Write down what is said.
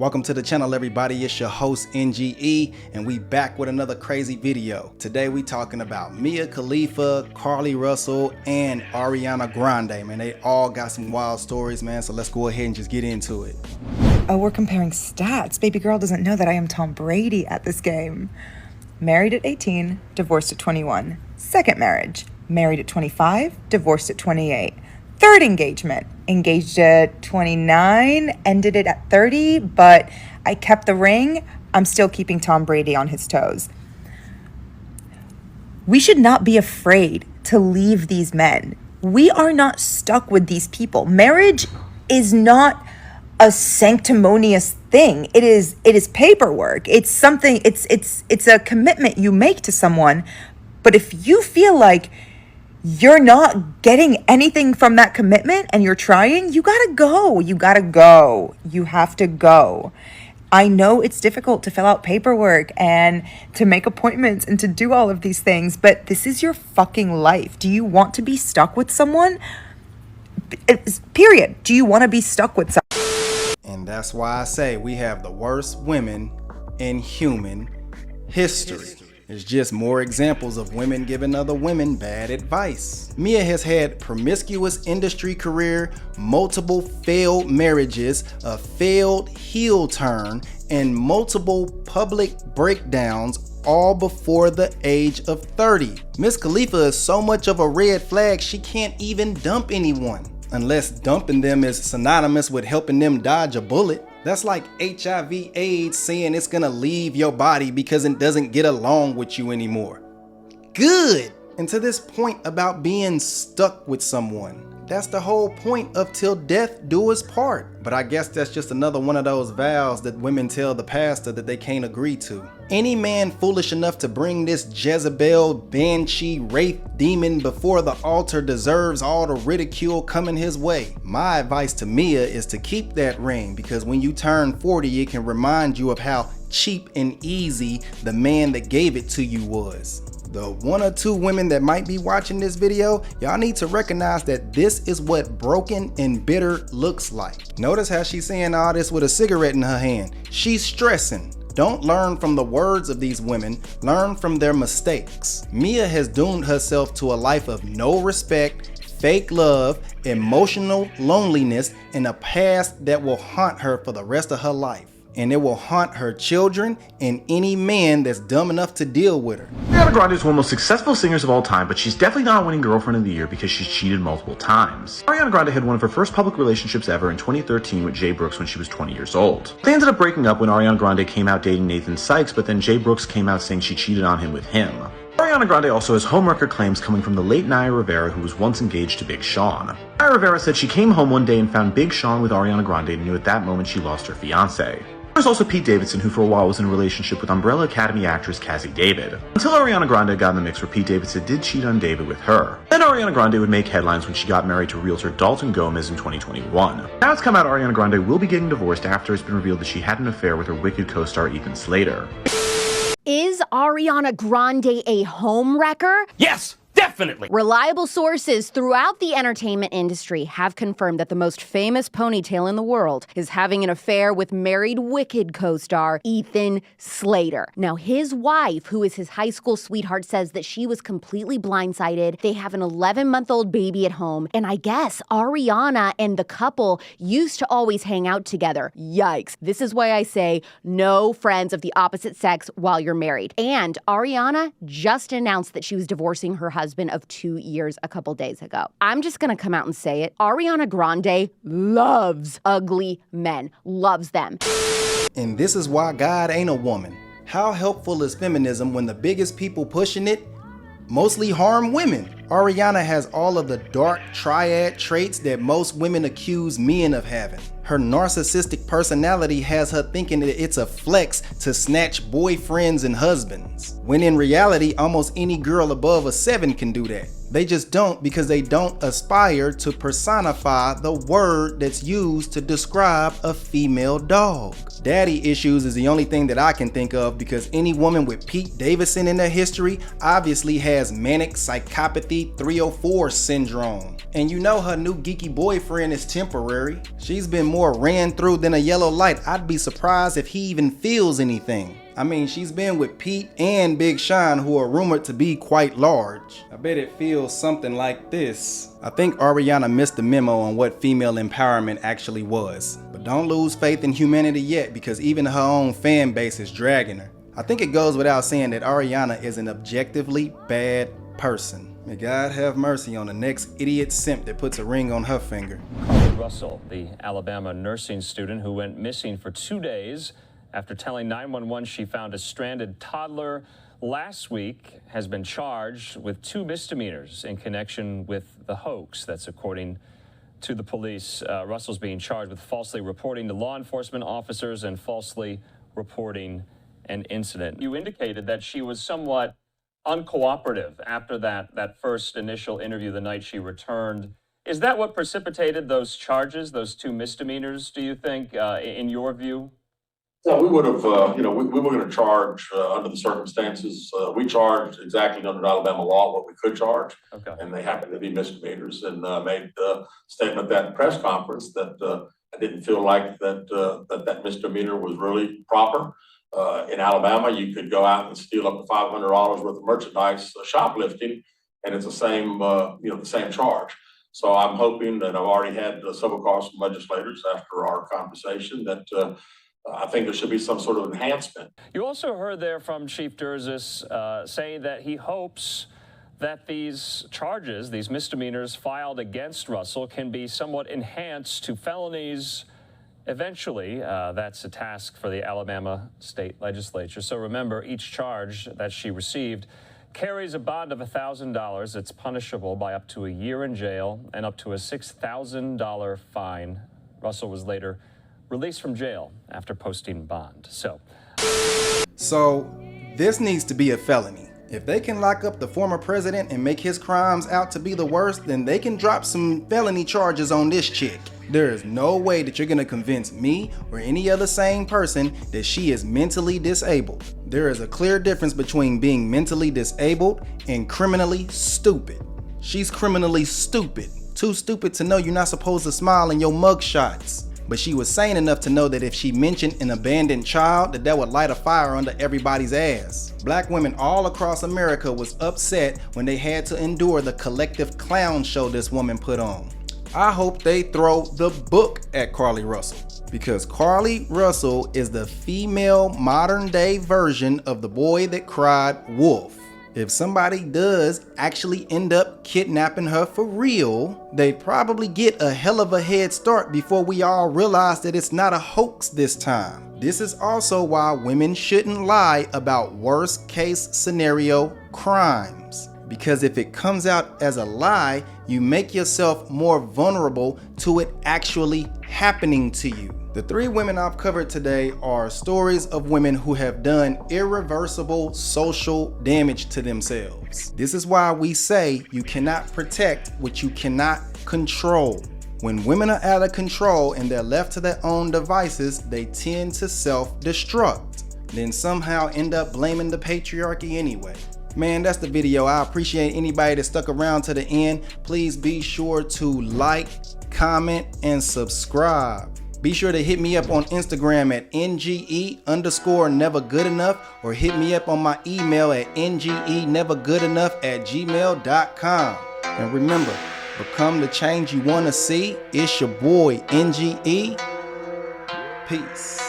Welcome to the channel, everybody. It's your host NGE, and we back with another crazy video. Today we talking about Mia Khalifa, Carlee Russell, and Ariana Grande. Man, they all got some wild stories, man. So let's go ahead and just get into it. Oh, we're comparing stats. Baby girl doesn't know that I am Tom Brady at this game. Married at 18, divorced at 21. Second marriage, married at 25, divorced at 28. Third engagement, engaged at 29, ended it at 30, but I kept the ring. I'm still keeping Tom Brady on his toes. We should not be afraid to leave these men. We are not stuck with these people. Marriage is not a sanctimonious thing. It is paperwork. It's something, it's a commitment you make to someone. But if you feel like you're not getting anything from that commitment and you're trying, you gotta go. You have to go. I know it's difficult to fill out paperwork and to make appointments and to do all of these things, but this is your fucking life. Do you want to be stuck with someone? Period. Do you want to be stuck with someone? And that's why I say we have the worst women in human history. There's just more examples of women giving other women bad advice. Mia has had promiscuous industry career, multiple failed marriages, a failed heel turn, and multiple public breakdowns, all before the age of 30. Miss Khalifa is so much of a red flag she can't even dump anyone, unless dumping them is synonymous with helping them dodge a bullet. That's like HIV/AIDS saying it's gonna leave your body because it doesn't get along with you anymore. Good! And to this point about being stuck with someone, that's the whole point of till death do us part. But I guess that's just another one of those vows that women tell the pastor that they can't agree to. Any man foolish enough to bring this Jezebel, Banshee, Wraith demon before the altar deserves all the ridicule coming his way. My advice to Mia is to keep that ring, because when you turn 40, it can remind you of how cheap and easy the man that gave it to you was. The one or two women that might be watching this video, y'all need to recognize that this is what broken and bitter looks like. Notice how she's saying all this with a cigarette in her hand. She's stressing. Don't learn from the words of these women, learn from their mistakes. Mia has doomed herself to a life of no respect, fake love, emotional loneliness, and a past that will haunt her for the rest of her life. And it will haunt her children and any man that's dumb enough to deal with her. Ariana Grande is one of the most successful singers of all time, but she's definitely not a winning girlfriend of the year because she's cheated multiple times. Ariana Grande had one of her first public relationships ever in 2013 with Jay Brooks when she was 20 years old. They ended up breaking up when Ariana Grande came out dating Nathan Sykes, but then Jay Brooks came out saying she cheated on him with him. Ariana Grande also has homewrecker claims coming from the late Naya Rivera, who was once engaged to Big Sean. Naya Rivera said she came home one day and found Big Sean with Ariana Grande and knew at that moment she lost her fiancé. There's also Pete Davidson, who for a while was in a relationship with Umbrella Academy actress Cassie David. Until Ariana Grande got in the mix where Pete Davidson did cheat on David with her. Then Ariana Grande would make headlines when she got married to realtor Dalton Gomez in 2021. Now it's come out Ariana Grande will be getting divorced after it's been revealed that she had an affair with her Wicked co-star Ethan Slater. Is Ariana Grande a homewrecker? Yes! Definitely. Reliable sources throughout the entertainment industry have confirmed that the most famous ponytail in the world is having an affair with married Wicked co-star Ethan Slater. Now, his wife, who is his high school sweetheart, says that she was completely blindsided. They have an 11-month-old baby at home, and I guess Ariana and the couple used to always hang out together. Yikes. This is why I say no friends of the opposite sex while you're married. And Ariana just announced that she was divorcing her husband of 2 years a couple days ago. I'm just gonna come out and say it. Ariana Grande loves ugly men. Loves them. And this is why God ain't a woman. How helpful is feminism when the biggest people pushing it mostly harm women? Ariana has all of the dark triad traits that most women accuse men of having. Her narcissistic personality has her thinking that it's a flex to snatch boyfriends and husbands, when in reality almost any girl above a 7 can do that. They just don't, because they don't aspire to personify the word that's used to describe a female dog. Daddy issues is the only thing that I can think of, because any woman with Pete Davidson in their history obviously has manic psychopathy 304 syndrome. And you know her new geeky boyfriend is temporary. She's been more ran through than a yellow light. I'd be surprised if he even feels anything. I mean, she's been with Pete and Big Sean, who are rumored to be quite large. I bet it feels something like this. I think Ariana missed the memo on what female empowerment actually was. But don't lose faith in humanity yet, because even her own fan base is dragging her. I think it goes without saying that Ariana is an objectively bad person. May God have mercy on the next idiot simp that puts a ring on her finger. Carlee Russell, the Alabama nursing student who went missing for 2 days after telling 911 she found a stranded toddler last week, has been charged with 2 misdemeanors in connection with the hoax. That's according to the police. Russell's being charged with falsely reporting to law enforcement officers and falsely reporting an incident. You indicated that she was somewhat uncooperative after that first initial interview the night she returned. Is that what precipitated those charges, those 2 misdemeanors, do you think, in your view? No, we would have, we were going to charge under the circumstances. We charged exactly under Alabama law what we could charge. Okay. And they happened to be misdemeanors, and made the statement at that press conference that I didn't feel like that misdemeanor was really proper. In Alabama, you could go out and steal up to $500 worth of merchandise, shoplifting, and it's the same charge. So I'm hoping that I've already had several calls from legislators after our conversation that I think there should be some sort of enhancement. You also heard there from Chief Durzis saying that he hopes that these charges, these misdemeanors filed against Russell, can be somewhat enhanced to felonies eventually. That's a task for the Alabama state legislature. So remember, each charge that she received carries a bond of $1,000 that's punishable by up to a year in jail and up to a $6,000 fine. Russell was later released from jail after posting bond. So this needs to be a felony. If they can lock up the former president and make his crimes out to be the worst, then they can drop some felony charges on this chick. There is no way that you're gonna convince me or any other sane person that she is mentally disabled. There is a clear difference between being mentally disabled and criminally stupid. She's criminally stupid. Too stupid to know you're not supposed to smile in your mugshots. But she was sane enough to know that if she mentioned an abandoned child, that would light a fire under everybody's ass. Black women all across America was upset when they had to endure the collective clown show this woman put on. I hope they throw the book at Carlee Russell, because Carlee Russell is the female modern day version of the boy that cried wolf. If somebody does actually end up kidnapping her for real, they'd probably get a hell of a head start before we all realize that it's not a hoax this time. This is also why women shouldn't lie about worst case scenario crimes. Because if it comes out as a lie, you make yourself more vulnerable to it actually happening to you. The 3 women I've covered today are stories of women who have done irreversible social damage to themselves. This is why we say you cannot protect what you cannot control. When women are out of control and they're left to their own devices, they tend to self-destruct, then somehow end up blaming the patriarchy anyway. Man, that's the video. I appreciate anybody that stuck around to the end. Please be sure to like, comment, and subscribe. Be sure to hit me up on Instagram at nge_nevergoodenough, or hit me up on my email at ngenevergoodenough@gmail.com. And remember, become the change you want to see. It's your boy, NGE. Peace.